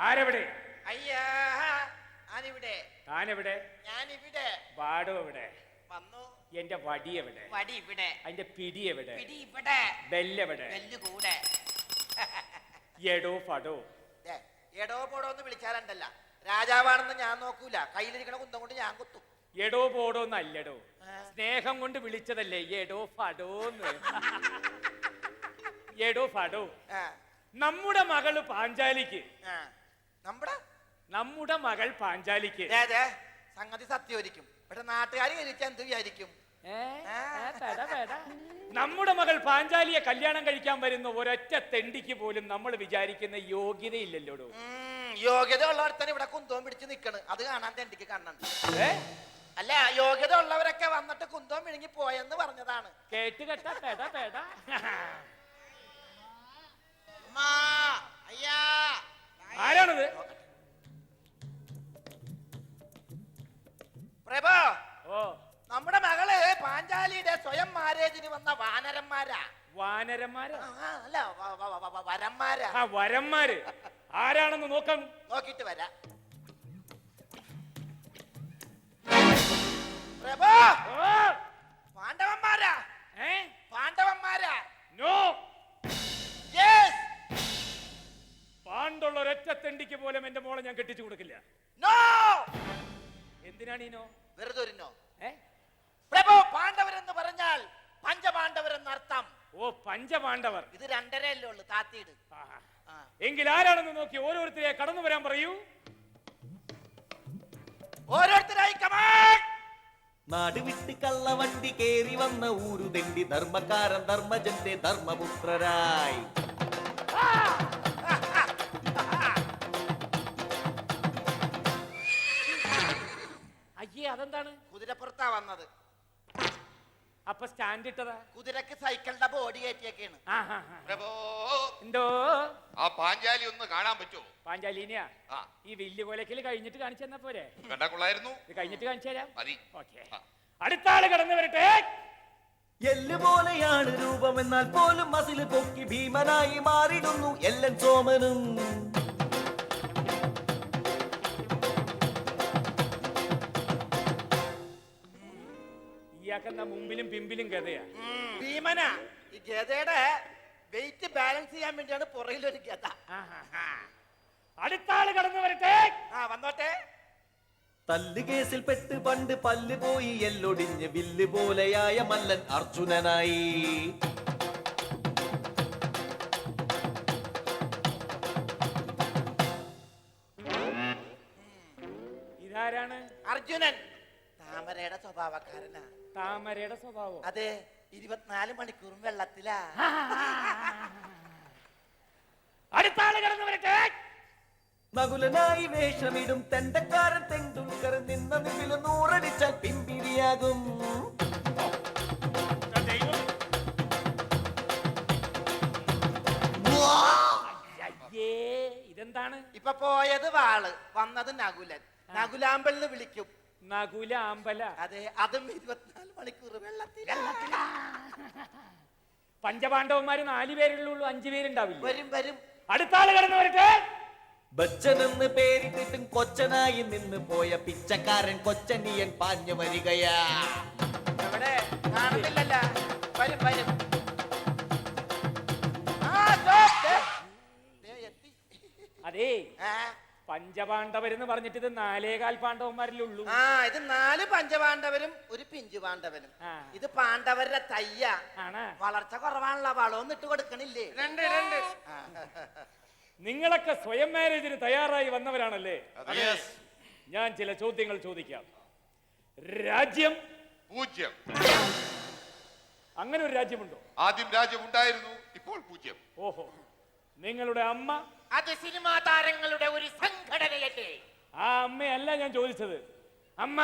ആരെവിടെ? അയ്യാ, ഞാനിവിടെ. താനെവിടെ? ഞാനിവിടെ. വാടോ എവിടെ? വന്നു. എന്റെ വടി എവിടെ? വടി ഇവിടെ. അതിന്റെ പിടി എവിടെ? പിടി ഇവിടെ. ബെല്ലെവിടെ? ബെല്ല് കൂടെ. എടോ ഫടോ. എടോ പോടോ എന്ന് വിളിച്ചാലുണ്ടല്ല, രാജാവാണെന്ന് ഞാൻ നോക്കൂല. കയ്യിലിരിക്കണ കുന്തം കൊണ്ട് ഞാൻ കുത്തും. എടോ പോടോ എന്നല്ലടോ, സ്നേഹം കൊണ്ട് വിളിച്ചതല്ലേ എടോ ഫടോന്ന്. എടോ ഫടോ, നമ്മുടെ മകള് പാഞ്ചാലിക്ക്. നമ്മുടെ മകൾ പാഞ്ചാലിക്ക് സംഗതി സത്യമായിരിക്കും. പക്ഷെ നാട്ടുകാർ കഴിച്ചാൽ എന്ത് വിചാരിക്കും? നമ്മുടെ മകൾ പാഞ്ചാലിയെ കല്യാണം കഴിക്കാൻ വരുന്ന ഒരൊറ്റ തെണ്ടിക്ക് പോലും നമ്മൾ വിചാരിക്കുന്ന യോഗ്യതയില്ലല്ലോടോ. യോഗ്യത ഉള്ളവർത്തന്നെ ഇവിടെ കുന്തവും പിടിച്ച് നിക്കണ്. അത് കാണാൻ തെണ്ടിക്ക് കണ്ണുണ്ട്. അല്ല, യോഗ്യത ഉള്ളവരൊക്കെ വന്നിട്ട് കുന്തവും വിഴുങ്ങി പോയെന്ന് പറഞ്ഞതാണ്. കേട്ട് കേട്ട പേട പേട. ആരാണത്? പ്രഭോ, ഓ, നമ്മുടെ മകള് പാഞ്ചാലിയുടെ സ്വയം മാരേജിന് വന്ന വാനരന്മാരാ. വാനരന്മാരാ? അല്ല, വരന്മാരാ. വരന്മാര് ആരാണെന്ന് നോക്കാം. നോക്കിട്ട് വരാം. പ്രഭോ, പാണ്ഡവന്മാരാ. പാണ്ഡവന്മാരാ? നോ. യെസ്. പാണ്ടുള്ള ഒരൊറ്റ തെണ്ടിക്ക് പോലും എന്റെ മോളെ ഞാൻ കെട്ടിച്ചു കൊടുക്കില്ല. നോ. എന്തിനാണ് ഈ നോ? വെറുതെ ഒരു നോ. പ്രഭു, പാണ്ഡവരെന്ന് പറഞ്ഞാൽ പഞ്ചപാണ്ഡവരെന്ന് അർത്ഥം. ഓ, പഞ്ചപാണ്ഡവർ. ഇത് രണ്ടരയല്ലേ ഉള്ളു, താത്തിയിട്. എങ്കിൽ ആരാണെന്ന് നോക്കി ഓരോരുത്തരെ കടന്നു വരാൻ പറയൂ. ഓരോരുത്തരായി കമാൻ. നാട് വിട്ട് കള്ളവണ്ടി കേറി വന്ന ഊരുതെണ്ടി ധർമ്മക്കാരൻ ധർമ്മജന്റെ ധർമ്മപുത്രരായി. അയ്യേ, അതെന്താണ്? കുതിരപ്പുറത്താ വന്നത്. അപ്പൊ സ്റ്റാൻഡ് ഇട്ടതാ? കുതിരക്ക് സൈക്കിളിന്റെ ബോഡി കയറ്റിയൊക്കെയാണ്. പ്രഭോ, എന്തോ? ആ പാഞ്ചാലി ഒന്ന് കാണാൻ പറ്റുമോ? പാഞ്ചാലിനെയാ? ഈ വലിയ കൊലക്കിൽ കഴിഞ്ഞിട്ട് കാണിച്ചു തന്നാ പോരെ? കണ്ടാ കൊള്ളായിരുന്നു. ഇത് കഴിഞ്ഞിട്ട് കാണിച്ചു തരാം. ഓക്കേ. അടുത്ത ആള് കടന്നു വരട്ടെ. എല്ല് പോലെയാണ് രൂപം, എന്നാൽ പോലും മസിൽ പൊക്കി ഭീമനായി മാറിടുന്നു എല്ലൻ സോമനും. ഇയാക്കെന്നാ മുമ്പിലും പിമ്പിലും ഗതയാ. ഭീമനാ. ഈ ഗതയുടെ വെയിറ്റ് ബാലൻസ് ചെയ്യാൻ വേണ്ടിയാണ് പുറകിലൊരു ഗത. അടുത്ത ആള് കടന്നു വരട്ടെ. വന്നോട്ടെ. തല്ല് കേസിൽ പെട്ട് പണ്ട് പല്ല് പോയി എല്ലൊടിഞ്ഞ് വില്ല് പോലെയായ മല്ലൻ അർജുനനായി. ഇതാരാണ്? അർജുനൻ. താമരയുടെ സ്വഭാവക്കാരനാ. താമരയുടെ സ്വഭാവം? അതെ, 24 മണിക്കൂറും വെള്ളത്തിലാ. അടുത്ത ആള് കടന്നു വരട്ടെ. നകുലനായി വേഷമിടും തെണ്ടക്കാരൻ തെണ്ടുൽക്കർ നിന്ന നിമില് 100 അടിച്ചാൽ പിമ്പിരിയാകും. ഇതെന്താണ്? ഇപ്പൊ പോയത് വാള്, വന്നത് നകുലൻ. നകുലാമ്പൽ എന്ന് വിളിക്കും. നകുല അമ്പല? അതെ, അതും 24 മണിക്കൂർ വെള്ളത്തിലാ. പഞ്ചപാണ്ഡവന്മാര് 4 പേരുള്ളൂ, 5 പേരുണ്ടാവില്ല. വരും വരും. അടുത്ത ആള് കടന്നു വരട്ടെ. ബച്ചനെന്ന് പേരിട്ടിട്ടും കൊച്ചനായി നിന്ന് പോയ പിച്ചക്കാരൻ കൊച്ചനിയൻ പാഞ്ഞു വരികയാ. എവിടെ കാണുന്നില്ലല്ല. വരും വരും. അതേ, പഞ്ചപാണ്ഡവരെന്ന് പറഞ്ഞിട്ട് ഇത് 4 പാണ്ഡവന്മാരിലുള്ളൂ. ഇത് 4 പഞ്ചപാണ്ഡവരും ഒരു പിഞ്ചു പാണ്ഡവനും. ഇത് പാണ്ഡവരുടെ തയ്യ. വളർച്ച കുറവാണല്ലോ, വളമൊന്നും ഇട്ട് കൊടുക്കണില്ലേ? നിങ്ങളൊക്കെ സ്വയം മാരേജിന് തയ്യാറായി വന്നവരാണല്ലേ? ഞാൻ ചില ചോദ്യങ്ങൾ ചോദിക്കാം. രാജ്യം? പൂജ്യം. അങ്ങനെ ഒരു രാജ്യമുണ്ടോ? ആദ്യം രാജ്യം ഉണ്ടായിരുന്നു, ഇപ്പോൾ പൂജ്യം. ഓഹോ. നിങ്ങളുടെ അമ്മ? അത് സിനിമാ താരങ്ങളുടെ ഒരു സംഘടനയല്ലേ? ആ അമ്മയല്ല ഞാൻ ചോദിച്ചത്. അമ്മ.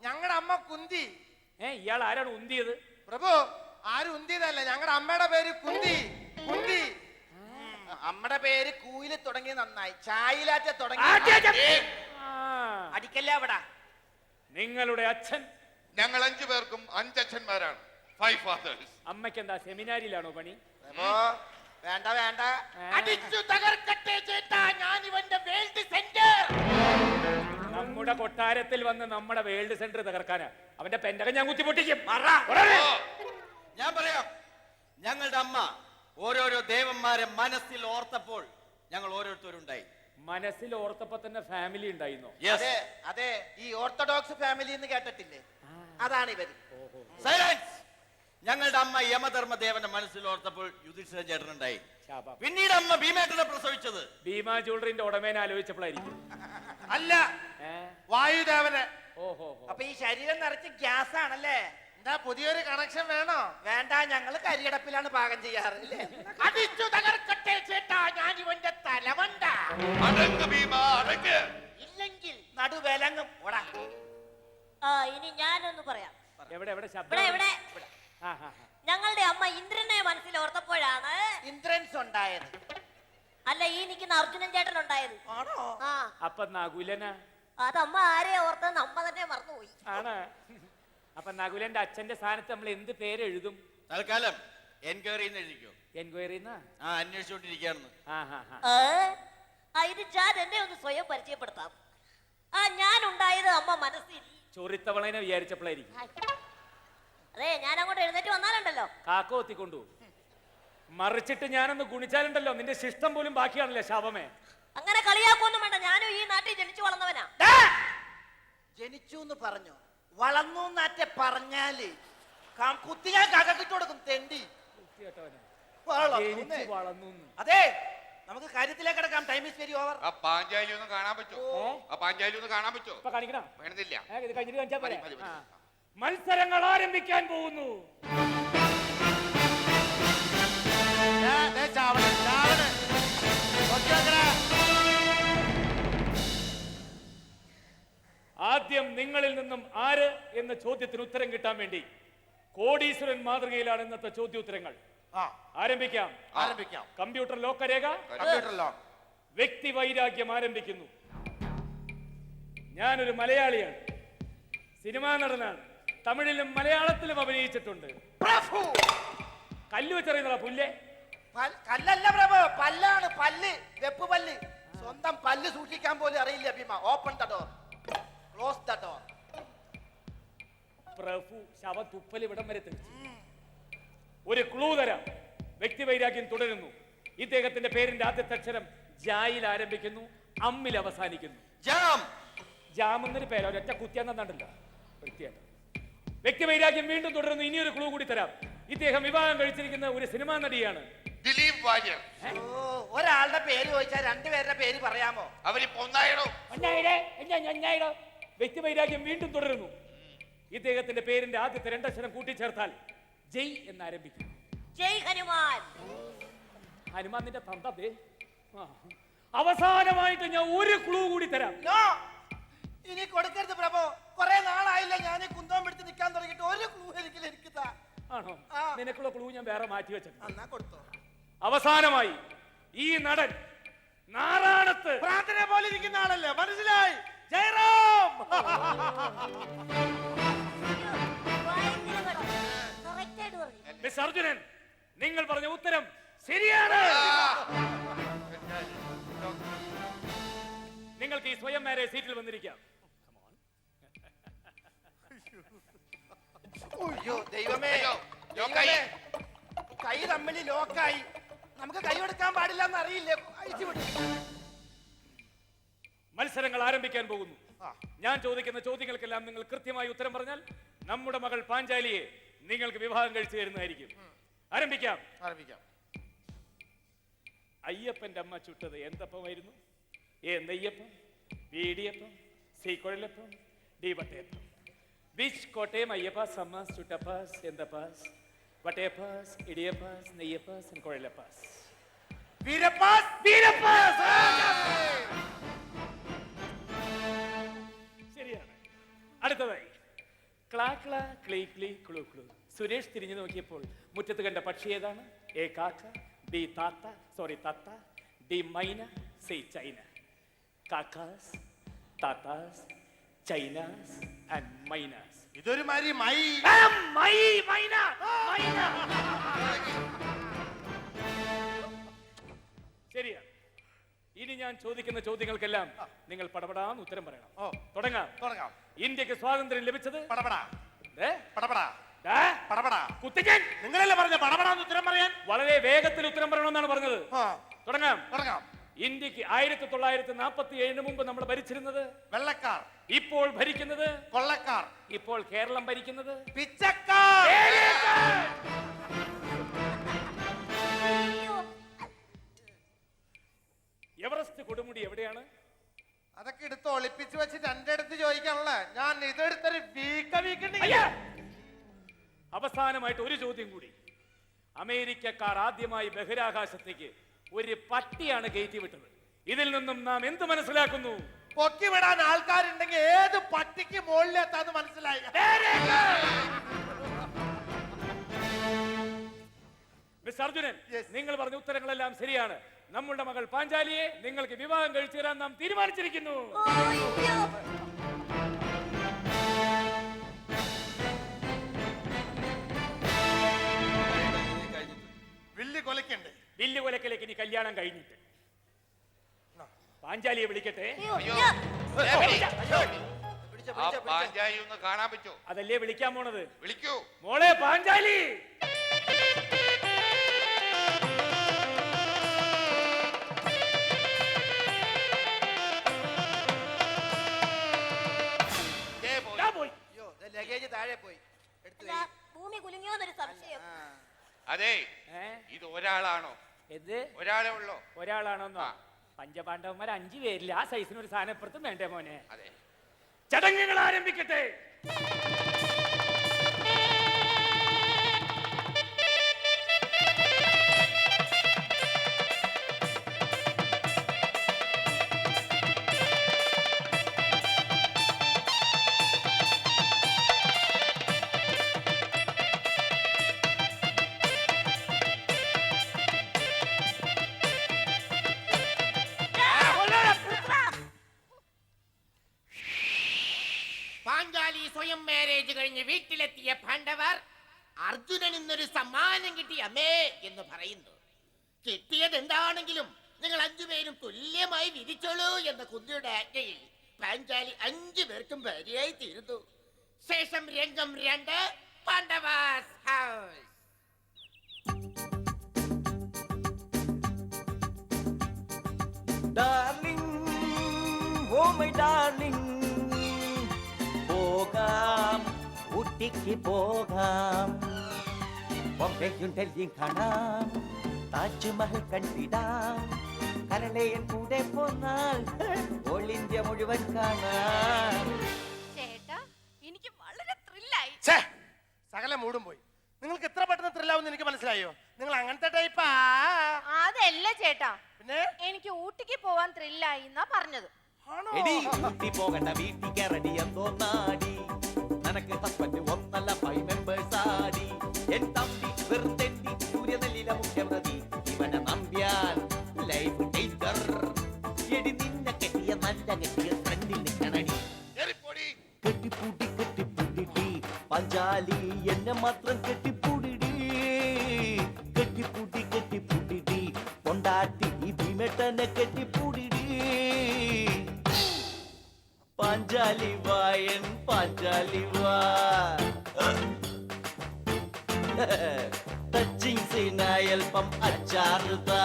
ഞങ്ങളുടെ അമ്മ കുന്തി. ഇയാൾ ആരാണ് ഉന്തിയത്? പ്രഭു, ആരും ഉന്തിയതല്ല, ഞങ്ങളുടെ അമ്മയുടെ പേര് കുന്തി. കുന്തി. അമ്മയുടെ പേര് കൂയില് തുടങ്ങി നന്നായി, ചായയിലാറ്റ തുടങ്ങി. അടിക്കല്ലേ അവിടെ. നിങ്ങളുടെ അച്ഛൻ? ഞങ്ങൾ 5 പേർക്കും 5 അച്ഛന്മാരാണ്. 5 fathers. അമ്മയ്ക്ക് എന്താ സെമിനാരിയിലാണോ പണി? വേണ്ട വേണ്ട. അടിച്ചു തകർക്കട്ടെ ചേട്ടാ ഞാൻ ഇവന്റെ വേൾഡ് സെന്റർ. നമ്മുടെ കൊട്ടാരത്തിൽ വന്ന് നമ്മുടെ വേൾഡ് സെന്റർ തകർക്കാനാ അവന്റെ പെൻഡകം ഞാൻ കുത്തിപ്പൊട്ടിക്കും. ഞാൻ പറയാം, ഞങ്ങളുടെ അമ്മ ഓരോരോ ദേവന്മാരെ മനസ്സിൽ ഓർത്തപ്പോൾ ഞങ്ങൾ ഓരോരുത്തരുണ്ടായി. മനസ്സിൽ ഓർത്തപ്പോ തന്നെ ഫാമിലി ഉണ്ടായിരുന്നോ? അതെ അതെ, ഈ ഓർത്തഡോക്സ് ഫാമിലി എന്ന് കേട്ടിട്ടില്ലേ, അതാണ് ഇവര്. സൈലൻസ്. ഞങ്ങളുടെ അമ്മ യമധർമ്മദേവന്റെ മനസ്സിൽ ഓർത്തപ്പോൾ യുധിഷ്ഠിരൻ ചേട്ടനുണ്ടായി. ശാപം. പിന്നീട് അമ്മ ഭീമേട്ടനെ പ്രസവിച്ചത് ഭീമാ ജ്വല്ലറിന്റെ ഉടമേനെ ആലോചിച്ചപ്പോഴായിരിക്കും. അല്ല, ഏ? വായുദേവനെ. ഓഹോ. അപ്പൊ ഈ ശരീരം നിറച്ച് ഗ്യാസ് ആണല്ലേ? എന്താ പുതിയൊരു കണക്ഷൻ വേണോ? വേണ്ട, ഞങ്ങള് കരിയടപ്പിലാണ് പാകം ചെയ്യാറ്. അടിച്ചു തകർക്കട്ടെ ചേട്ടാ ഞാൻ ഇവന്റെ തലവണ്ട. അടങ്ങ് ഭീമ, അടങ്ങ്. ഇല്ലെങ്കിൽ നടുവേലങ്ങും. ഇനി ഞാനൊന്ന് പറയാം. എവിടെ എവിടെ ശബ്ദം? ഇവിടെ ആ, ആ, ആ. ഞങ്ങളുടെ അമ്മ ഇന്ദ്രനെ മനസ്സിൽ ഓർത്തപ്പോഴാണ് ഇന്ദ്രൻസ് ഉണ്ടായത്. അല്ല, ഈ നിൽക്കുന്ന അർജുനൻ ചേട്ടൻ ഉണ്ടായത്. ആണോ? ആ, അപ്പൊ നകുലന അതമ്മ ആരെ ഓർത്തെന്ന് അമ്മ തന്നെ മറന്നുപോയി. ആണ്. അപ്പൊ നകുലന്റെ അച്ഛന്റെ സ്ഥാനത്ത് നമ്മൾ എന്ത് പേര് എഴുതും? തൽക്കാലം എൻക്വയറി എഴുതിക്കോ. എൻക്വയറി അന്വേഷിച്ചോണ്ടിരിക്കുകയാണെന്ന്. ഇത് ഞാൻ എന്നെ ഒന്ന് സ്വയം പരിചയപ്പെടുത്താം. ഞാൻ ഉണ്ടായത് അമ്മ മനസ്സിൽ. ചൊറിത്തവളനെ വിചാരിച്ചപ്പോഴായിരിക്കും. അതെ, ഞാൻ അങ്ങോട്ട് എഴുന്നേറ്റ് വന്നാലുണ്ടല്ലോ കാക്ക ഒത്തിക്കൊണ്ടു മറിച്ചിട്ട് ഞാനൊന്ന് ഗുണിച്ചാലുണ്ടല്ലോ നിന്റെ ശിഷ്ടം പോലും ബാക്കിയാണല്ലേ ശാപമേ. അങ്ങനെ കളിയാക്കൊന്നും വേണ്ട, ഞാനും ഈ നാട്ടിൽ ജനിച്ചു വളർന്നവനാ. ജനിച്ചു എന്ന് പറഞ്ഞു, വളർന്നു എന്നാറ്റെ പറഞ്ഞാല് കുത്തി ഞാൻ കകക്കിട്ട് കൊടുക്കും തെണ്ടി. ജനിച്ച് വളർന്നു. അതെ, നമുക്ക് കാര്യത്തിലേക്ക് കിടക്കാം. Time is very over. ആ പാഞ്ചാലി ഒന്ന് കാണാൻ പറ്റോ? ആ പാഞ്ചാലി ഒന്ന് കാണാൻ പറ്റോ? ഇപ്പൊ കാണിക്കണം. വേണമെന്നില്ല. ഇത് കഴിഞ്ഞിട്ട് കാണിച്ചാ പോരെ? മതി, മതി, മതി. ആ. മത്സരങ്ങൾ ആരംഭിക്കാൻ പോകുന്നു. ആദ്യം നിങ്ങളിൽ നിന്നും ആര് എന്ന ചോദ്യത്തിന് ഉത്തരം കിട്ടാൻ വേണ്ടി കോടീശ്വരൻ മാതൃകയിലാണ് ഇന്നത്തെ ചോദ്യോത്തരങ്ങൾ. ആരംഭിക്കാം. ആരംഭിക്കാം. കമ്പ്യൂട്ടർ ലോക്കരേഖ. Computer lock. വ്യക്തി വൈരാഗ്യം ആരംഭിക്കുന്നു. ഞാനൊരു മലയാളിയാണ്, സിനിമാ നടനാണ്, തമിഴിലും മലയാളത്തിലും അഭിനയിച്ചിട്ടുണ്ട്. കല്ല് വെച്ചറിയുന്ന പുല്ലേ? കല്ലല്ല പ്രഭു, പല്ലാണ്. പല്ല്, വെപ്പ് പല്ല്. സ്വന്തം പല്ല് സൂക്ഷിക്കാൻ പോലും അറിയില്ല Bhima. Open the door, close the door. പ്രഭു ശവ തുപ്പൽ ഇവിടം വരെ തെളിച്ചു. ഒരു ക്ലൂ തരാം. വ്യക്തി വൈരാഗ്യം തുടരുന്നു. ഇദ്ദേഹത്തിന്റെ പേരിന്റെ ആദ്യത്തെ അക്ഷരം ജായിൽ ആരംഭിക്കുന്നു, അമ്മിൽ അവസാനിക്കുന്നു. ജാം. ജാം എന്നൊരു പേര് ഒരൊറ്റ കുത്തിയാന്നുണ്ടല്ലോ വൃത്തിയായിട്ട്. വ്യക്തി വൈരാഗ്യം വീണ്ടും തുടരുന്നു. ഇനിയൊരു ക്ലൂ കൂടി തരാം. ഇദ്ദേഹം വിവാഹം കഴിച്ചിരിക്കുന്ന ഒരു സിനിമാ നടിയാണ്. ദിലീപ് വാര്യർ. ഒരാളുടെ പേര് ചോദിച്ചാൽ രണ്ടുപേരുടെ പേര് പറയാമോ? അവരിപ്പോ ഒന്നായിടോ? വ്യക്തി വൈരാഗ്യം വീണ്ടും തുടരുന്നു. ഇദ്ദേഹത്തിന്റെ പേരിന്റെ ആദ്യത്തെ രണ്ടക്ഷരം കൂട്ടിച്ചേർത്താൽ ജയ് എന്നാരംഭിക്കും. ജയ് ഹനുമാൻ. ഹനുമാന്റെ തന്തേ. അവസാനമായിട്ട് ഞാൻ ഒരു ക്ലൂ കൂടി തരാം. ഇനി കൊടുക്കരുത് പ്രഭു. കുറെ നാളായില്ല ഞാൻ കുന്തം പിടിച്ച് നിൽക്കാൻ തുടങ്ങിയിട്ട്. ഒരു ക്ലൂ എനിക്ക് താ. ആണോ? നിനക്കുള്ള ക്ലൂ ഞാൻ വേറെ മാറ്റി വെച്ചിട്ടുണ്ട്. എന്നാ കൊടുത്തോ. അവസാനമായി ഈ നടൻ നാറാണത്ത് പ്രാർത്ഥന പോലെ ഇരിക്കുന്ന ആളല്ലേ, മനസ്സിലായി? ജയറാം. മിസ് അർജുനൻ, നിങ്ങൾ പറഞ്ഞ ഉത്തരം ശരിയാണ്. നിങ്ങൾക്ക് ഈ സ്വയം മാരേജ് സീറ്റിൽ വന്നിരിക്കാം. അയ്യോ ദൈവമേ, അയ്യോ, ലോക്കായി. കൈ തമ്മിൽ ലോക്കായി. നമുക്ക് കൈ കൊടുക്കാൻ പാടില്ല എന്ന് അറിയില്ലേ? അയച്ചു വിടും. മത്സരങ്ങൾ ആരംഭിക്കാൻ പോകുന്നു. ഞാൻ ചോദിക്കുന്ന ചോദ്യങ്ങൾക്കെല്ലാം നിങ്ങൾ കൃത്യമായി ഉത്തരം പറഞ്ഞാൽ നമ്മുടെ മകൾ പാഞ്ചാലിയെ നിങ്ങൾക്ക് വിവാഹം കഴിച്ചു തരുന്നതായിരിക്കും. ആരംഭിക്കാം. ആരംഭിക്കാം. അയ്യപ്പന്റെ അമ്മ ചുട്ടത് എന്തപ്പമായിരുന്നു? എ നെയ്യപ്പം, ബി ഇടിയപ്പം, സി കുഴലപ്പം, ഡി വട്ടയപ്പം. വിച്ച് കോട്ടയം അയ്യപ്പാസ് അമ്മാസ് ചുട്ടപ്പാസ് എന്തപ്പാസ് വട്ടയപ്പാസ് ഇടിയപ്പാസ് നെയ്യപ്പാസ് കുഴലപ്പാസ്? വീരപ്പാസ്. വീരപ്പാസ്. ശരിയാണ്. അടുത്തതായി ക്ലാ ക്ലാ ക്ലീ ക്ലീ ക്ലൂ ക്ലൂ. സുരേഷ് തിരിഞ്ഞു നോക്കിയപ്പോൾ മുറ്റത്ത് കണ്ട പക്ഷി ഏതാണ്? എ കാക്ക, ബി താത്ത, തത്ത, ഡി മൈന, സി ചൈന. കാക്കാസ്, താത്താസ്, ചൈനാസ് ആൻഡ് മൈനാസ്. ഇതൊരു മാതിരി മൈന. ശരിയാണ്. ഇനി ഞാൻ ചോദിക്കുന്ന ചോദ്യങ്ങൾക്കെല്ലാം നിങ്ങൾ പടപടാന്ന് ഉത്തരം പറയണം. ഓ. തുടങ്ങാം. തുടങ്ങാം. ഇന്ത്യക്ക് സ്വാതന്ത്ര്യം ലഭിച്ചത് പടപടാ ഏ? പടപടാ ദാ, പടപടാ. കുത്തിക്കാൻ. നിങ്ങളല്ലേ പറഞ്ഞ പടപടാന്ന് ഉത്തരം പറയാൻ? വളരെ വേഗത്തിൽ ഉത്തരം പറയണമെന്നാണ് പറഞ്ഞത്. ആ, തുടങ്ങാം. തുടങ്ങാം. ഇന്ത്യക്ക് 1947 മുമ്പ് നമ്മൾ ഭരിച്ചിരുന്നത്, വെള്ളക്കാർ, ഇപ്പോൾ ഭരിക്കുന്നത്, കൊള്ളക്കാർ, ഇപ്പോൾ കേരളം ഭരിക്കുന്നത് പിച്ചക്കാർ. അയ്യോ, എവറസ്റ്റ് കൊടുമുടി എവിടെയാണ്? അതൊക്കെ എടുത്ത് ഒളിപ്പിച്ച് വെച്ചിട്ട് എന്റെ അടുത്ത് ചോദിക്കാനുള്ള ഞാൻ ഇതെടുത്തൊരു വീക്കണ്ടി. അയ്യ! അവസാനമായിട്ട് ഒരു ചോദ്യം കൂടി. അമേരിക്കക്കാർ ആദ്യമായി ബഹിരാകാശത്തേക്ക് ഒരു പട്ടിയാണ് കയറ്റി വിട്ടത്. ഇതിൽ നിന്നും നാം എന്ത് മനസ്സിലാക്കുന്നു? പൊക്കി വിടാൻ ആൾക്കാരുണ്ടെങ്കിൽ ഏത് പട്ടിക്ക് മുകളിലെത്താന്ന് മനസ്സിലായി. Mister Arjunan, Yes. നിങ്ങൾ പറഞ്ഞ ഉത്തരങ്ങളെല്ലാം ശരിയാണ്. നമ്മുടെ മകൾ പാഞ്ചാലിയെ നിങ്ങൾക്ക് വിവാഹം കഴിച്ചു തരാൻ നാം തീരുമാനിച്ചിരിക്കുന്നു. അയ്യോ. വില്ല് കൊലക്കണ്ട്. വില്ല് കൊലക്കലേക്ക് ഇനി കല്യാണം കഴിഞ്ഞിട്ട് പാഞ്ചാലിയെ വിളിക്കട്ടെ. അയ്യോ, അയ്യോ. അയ്യോ. ആ പാഞ്ചാലി ഒന്ന് കാണാൻ പറ്റോ? അതല്ലേ വിളിക്കാൻ പോണത്. വിളിക്കൂ. മോളെ പാഞ്ചാലി. ദേ പോയി. ദാ പോയി. ലഗേജ് താഴെ പോയി. അല്ല, ഭൂമി കുലുങ്ങിയോന്നൊരു സംശയം. അതെ, ഏ? ഇത് ഒരാളാണോ? എന്ത് ഒരാളെ ഉള്ളോ? ഒരാളാണോന്നോ? ആ. പഞ്ചപാണ്ഡവന്മാർ 5 പേരില്ല. ആ സൈസിന് ഒരു സാധനപ്പുറത്തും വേണ്ടേ മോനെ? അതെ. ചടങ്ങുകൾ ആരംഭിക്കട്ടെ. പാഞ്ചാലി സ്വയം മാരേജ് കഴിഞ്ഞ് വീട്ടിലെത്തിയ പാണ്ഡവർ അർജുനൻ ഇന്നൊരു സമ്മാനം കിട്ടി അമ്മേ എന്ന് പറയുന്നു. കിട്ടിയത് എന്താണെങ്കിലും നിങ്ങൾ 5 പേരും തുല്യമായി വിധിച്ചോളൂ എന്ന കുന്തിയുടെ ആജ്ഞയിൽ പാഞ്ചാലി 5 പേർക്കും ഭാര്യയായി തീരുന്നു. ശേഷം രംഗം 2, Pandavas house. Darling, oh my darling, പോകാം ഊട്ടിക്ക് പോകാം, ബോംബെയും ഡൽഹിയും കാണാം, താജ്മഹൽ കണ്ടിടാം, കരളയൻ കൂടെ പോന്നാൽ ഓൾ ഇന്ത്യ മുഴുവൻ കാണാം. ചേട്ടാ എനിക്ക് വളരെ ത്രില്ലായി. സകല മൂടും പോയി. നിങ്ങൾക്ക് എത്ര പെട്ടെന്ന് ത്രില്ലാവുന്ന എനിക്ക് മനസ്സിലായോ? നിങ്ങൾ അങ്ങനത്തെ ടൈപ്പാ? അതല്ല ചേട്ടാ, പിന്നെ എനിക്ക് ഊട്ടിക്ക് പോവാൻ ത്രില്ലായി എന്നാ പറഞ്ഞത്. ആണോ? എടി ഊട്ടി പോകണ്ട വീട്ടിക്ക് റെഡി എന്തോ നാടി, നനക്ക് ഹസ്ബൻഡ് ഒന്നല്ല 5 members ആടി, എൻ തമ്പി വെറുതെണ്ടി സൂര്യനെല്ലില മുഖ്യമതി, ഇവനെ നമ്പ്യാൽ ലൈഫ് ടേക്കർ. എടി നിന്നെ കെട്ടിയ നല്ല കെട്ടിയ ഫ്രണ്ടിൽ നിൽക്കണടി, കേറിപ്പോടി. കെട്ടിപ്പൂട്ടി പാഞ്ചാലി എന്നെ മാത്രം കെട്ടിപ്പൂടിടി, കെട്ടിപ്പൂട്ടി കൊണ്ടാട്ടി ഭീമേട്ടനെ കെട്ടിപ്പൂടിടി. പാഞ്ചാലി വായൻ പാഞ്ചാലി വാ, ടച്ചിങ് സീനായി അല്പം അച്ചാറുതാ.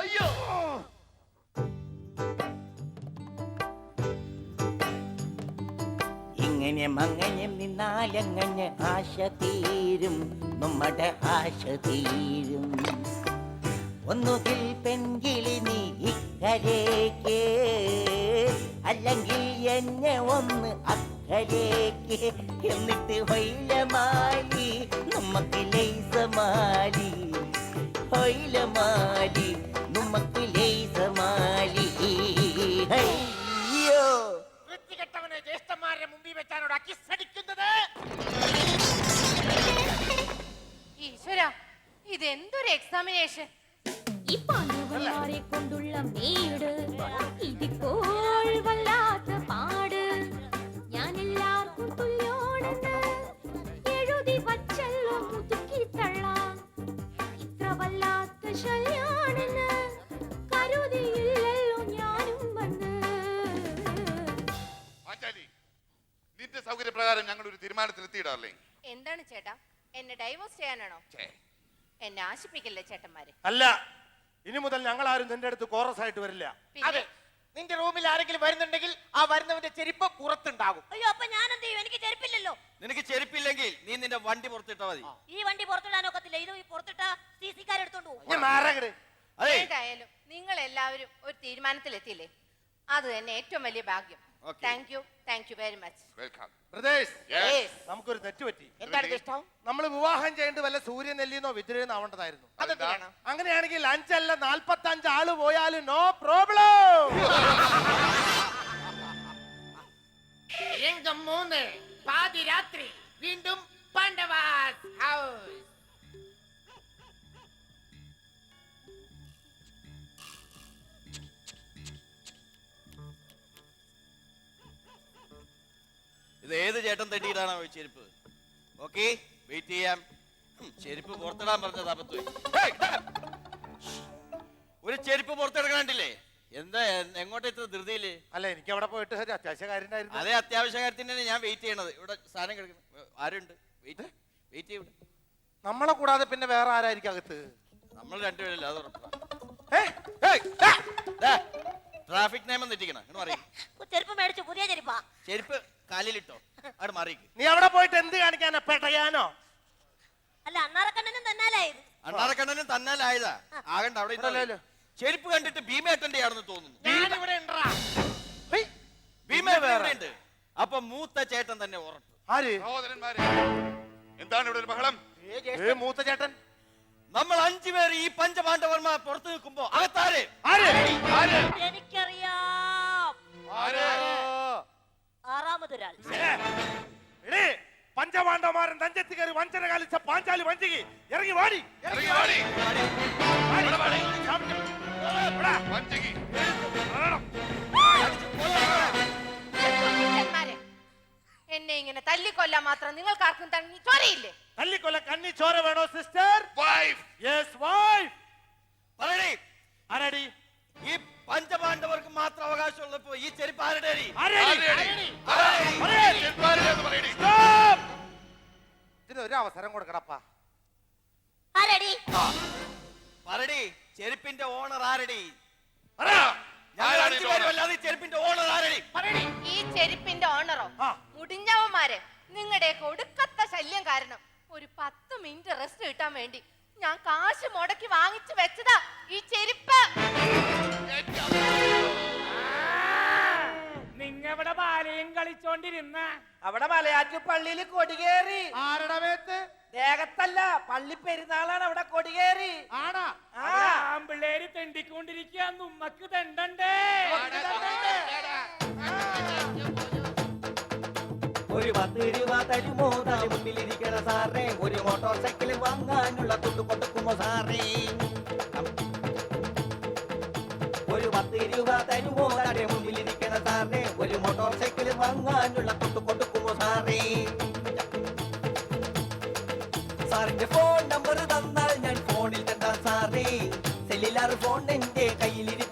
അയ്യോ ഇങ്ങനെ മങ്ങഞ്ഞം നിന്നാലങ്ങനെ ആശ തീരും, നമ്മുടെ ആശ തീരും. ഒന്നുകിൽ പെൺകിളി നീ ഇക്കരേക്ക്, അല്ലെങ്കിൽ എന്നെ ഒന്ന് അക്കരേക്ക്, എന്നിട്ട് ഹൊയിലമാലി നമുക്ക് ലൈസമാലി, ഹൊയിലമാലി നമുക്ക് ലൈസമാലി. അയ്യോ വൃത്തികെട്ടവനെ ജ്യേഷ്ഠന്മാരുടെ മുമ്പിൽ വെച്ചാണോടാ കിസ് അടിക്കുന്നത്? ഈശ്വര, ഇതെന്തൊരു എക്സാമിനേഷൻ. ഈ പാണ്ഡവന്മാരെ കൊണ്ടുള്ള മേട് ഇതിപ്പോൾ വല്ലാത്ത പാട്. ഞാൻ എല്ലാവർക്കും തുല്യോണെന്ന് എഴുതി വച്ചല്ലോ മുതുക്കി തള്ളാൻ. ഞങ്ങൾ ഒരു തീരുമാനത്തിലെത്തിയിടാറില്ലേ? എന്താണ് ചേട്ടാ, എന്നെ ഡൈവോഴ്സ് ചെയ്യാനാണോ? ഛേ, എന്നെ ആശിപ്പിക്കല്ലേ ചേട്ടന്മാരെ. അല്ല, ഇനി മുതൽ ഞങ്ങൾ ആരും നിന്റെ അടുത്ത് കോറസ് ആയിട്ട് വരില്ല. പിന്നെ അതെ, നിന്റെ റൂമിൽ ആരെങ്കിലും വരുന്നുണ്ടെങ്കിൽ ആ വരുന്നവന്റെ ചെരുപ്പ് പുറത്തുണ്ടാകും. അയ്യോ, അപ്പൊ ഞാൻ എന്ത് ചെയ്യും? എനിക്ക് ചെരുപ്പില്ലല്ലോ. നിനക്ക് ചെരുപ്പില്ലെങ്കിൽ നീ നിന്റെ വണ്ടി പുറത്തിട്ടാ മതി. ഈ വണ്ടി പുറത്തിടാൻ ഒക്കത്തില്ല. ഇത് ഈ പുറത്തിട്ട CC-കാരെടുത്തോണ്ട് പോകും. ഞാൻ മാറകട്. അതെ, ഏതായാലും നിങ്ങൾ എല്ലാവരും ഒരു തീരുമാനത്തിലെത്തിയില്ലേ, അത് തന്നെ ഏറ്റവും വലിയ ഭാഗ്യം. Okay. Thank you very much. welcome. Brothers, Yes. നമുക്കൊരു തെറ്റ് പറ്റി. എന്താണ് ഇഷ്ടം? നമ്മൾ വിവാഹം ചെയ്യേണ്ട വല്ല സൂര്യനെല്ലിന്നോ വിദ്രയെന്നോ ആവേണ്ടതായിരുന്നു. അതെന്തിനാണ്? അങ്ങനെയാണെങ്കിൽ 5 അല്ല 45 ആള് പോയാലും നോ പ്രോബ്ലം. രംഗം 3, പാതിരാത്രി, വീണ്ടും പാണ്ഡവാസ് ഹൗസ്. ഇത് ഏത് ചേട്ടൻ തെണ്ടിയിട്ടാണോ ഈ ചെരുപ്പ്? ഓക്കെ, വെയിറ്റ് ചെയ്യാം. ചെരുപ്പ് പുറത്തിടാൻ പറഞ്ഞത് അബദ്ധം. ഒരു ചെരുപ്പ് പുറത്തെടുക്കണ്ടില്ലേ? എന്താ എങ്ങോട്ട് ഇത്ര ധൃതിയില്? അല്ല, എനിക്ക് അവിടെ പോയിട്ട് ഒരു അത്യാവശ്യ കാര്യണ്ടായിരുന്നു. അതേ അത്യാവശ്യ കാര്യത്തിന് ഞാൻ വെയിറ്റ് ചെയ്യണത്. ഇവിടെ സാധനം കിടക്കുന്നു. ആരുണ്ട്? വെയിറ്റ് ചെയ്യും. നമ്മളെ കൂടാതെ പിന്നെ വേറെ ആരായിരിക്കും അകത്ത്? നമ്മൾ രണ്ടുപേരല്ലേ, അത് ഉറപ്പാ. ഏയ്, ഏയ്, ആ! ട്രാഫിക് നിയമം തെറ്റിക്കണം. ഇങ്ങോട്ട് മാറി. ചെരുപ്പ് മേടിച്ചു, പുതിയ ചെരുപ്പാ. ചെരുപ്പ് കാലിലിട്ടോ, അവിടെ മാറിക്ക്. നീ അവിടെ പോയിട്ട് എന്ത് കാണിക്കാനോ? പെട്ടയാനോ? അല്ല, അണ്ണാറക്കണ്ണനും തന്നാലായത്. അണ്ണാറക്കണ്ണനും തന്നാലായതാ. ആകണ്ട, അവിടെ ഇരുന്നോ. അല്ലല്ലോ. ചെരുപ്പ് കണ്ടിട്ട് ഭീമേട്ടന്റെ ആണെന്ന് തോന്നുന്നു. ഞാനിവിടെ ഉണ്ടാ. ഹേയ്, ഭീമേട്ടൻ ഇവിടെയുണ്ട്. അപ്പൊ മൂത്ത ചേട്ടൻ തന്നെ ഉറപ്പ്. ആര്? സഹോദരന്മാരെ, എന്താണ് ഇവിടെ ഒരു ബഹളം? മൂത്ത ചേട്ടൻ. നമ്മൾ 5 പേർ ഈ പഞ്ചപാണ്ഡവർമാർ പുറത്തു നിൽക്കുമ്പോ അകത്താര്? ആര്? ആര്? എനിക്കറിയാം. ആര്? ആറാമതൊരാൾ. എടീ, പഞ്ചപാണ്ഡവന്മാരൻ തഞ്ചത്തി കയറി വഞ്ചന കാലിച്ച പാഞ്ചാലി വഞ്ചിക്ക് ഇറങ്ങി വാടി. ഇറങ്ങി വാടി. ഇവിടെ വാടി. വഞ്ചകി. ചേട്ടന്മാരെ, എന്നെ ഇങ്ങനെ തല്ലിക്കൊല്ലാൻ മാത്രം നിങ്ങൾക്കാർക്കും തണ്ണി ചോരയില്ലേ? തല്ലിക്കൊല്ല കണ്ണി ചോര വേണോ സിസ്റ്റർ? Wife. Yes wife. പറയണേ, ആരടി? ഈ പഞ്ചപാണ്ഡവർക്ക് മാത്രം അവകാശമുള്ളപ്പോ ഈ ചെരുപ്പ് ആരുടെ? ആരടി? ആരടി? പറയ്. ചെരുപ്പാരെന്ന് പറയടി. Stop. ഇതിന് ഒരു അവസരം കൊടുക്കണപ്പാ. ആരടി? പറയടി, ചെരുപ്പിന്റെ ഓണർ ആരടി? പറ. ഞങ്ങൾ ആരാണ് 5 ഇതിന്റെ പേരും owner? അല്ലാതെ ഈ ചെരുപ്പിന്റെ ഓണർ ആരടി? ഈ ചെരുപ്പിന്റെ ഓണറോ? ആ. മുടിഞ്ഞവന്മാരെ, നിങ്ങളുടെ ഒടുക്കത്ത ശല്യം കാരണം ഒരു 10 മിനിറ്റ് റെസ്റ്റ് കിട്ടാൻ വേണ്ടി ഞാൻ കാശ് മുടക്കി വാങ്ങിച്ചു വെച്ചതാ ഈ ചെരുപ്പ്. നിങ്ങവിടെ ബാലയും കളിച്ചോണ്ടിരുന്ന അവിടെ മലയാറ്റു പള്ളിയിൽ കൊടികേറി. ആരുടെ മേത്ത്? ദേഹത്തല്ല, പള്ളി പെരുന്നാളാണ് അവിടെ കൊടികേറി. ആണാ? ആമ്പിള്ളേര് തെണ്ടിക്കൊണ്ടിരിക്കുക, ഉമ്മക്ക് തെണ്ടണ്ടേ? ഒരു 10 രൂപ തരുമോ തടി മുമ്പിലിരിക്കണ സാറേ? ഒരു മോട്ടോർ സൈക്കിൾ വാങ്ങാനുള്ള തുട്ടു കൊടുക്കുമോ സാറേ? ഒരു 10 രൂപ തരുമോ തടി മുമ്പിലിരിക്കണ സാറേ? ഒരു മോട്ടോർ സൈക്കിൾ വാങ്ങാനുള്ള തുട്ടു കൊടുക്കുമോ സാറേ? സാറിന്റെ ഫോൺ നമ്പർ തന്നാൽ ഞാൻ ഫോണിൽ കണ്ടാ സാറേ. സെല്ലുലാർ ഫോൺ എന്റെ കയ്യിലിരി